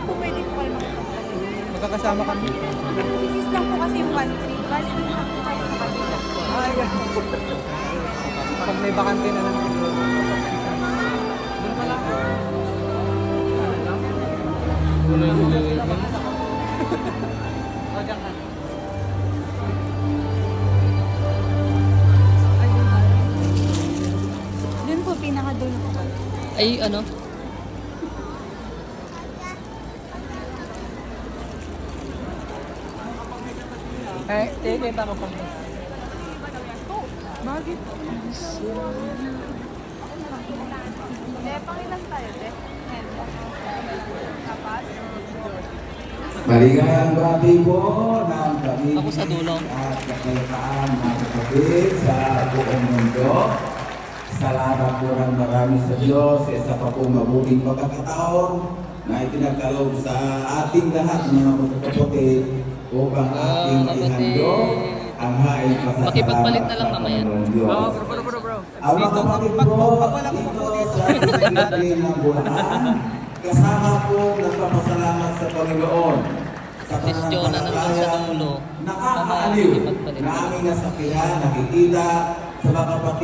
po pwede po kayo makapagpapalito. Magkakasama kami. Isis lang po kasi yung 1-3. Bali na lang po kayo sa kanila. Ay, pag may bakante na lang. Doon pala. Wala yung huli. Doon po, pinaka-doon po. Ay, ano? Kita ko pa. Bakit? Pangilan tayo, te? Kapas? Maligayang gabi po ng pamilya Ako sa dulo. at kapayapaan mga kapatid sa buong mundo. Salamat po ng marami sa Diyos sa isa pa po mabuting pagkakataon na ipinagkaloob sa ating lahat mga kapatid upang ating ihandog ang haing pasasalamat Makipagpalit na lang sa mamaya. Panginoong Diyos. Bro. Ang mga kapatid po dito sa City ng Bulacan, kasama po nagpapasalamat sa Panginoon sa Miss Jonah nandun sa dulo. nakakaaliw Makipagpalit. na aming nasaksihan, nakikita sa mga kapatid.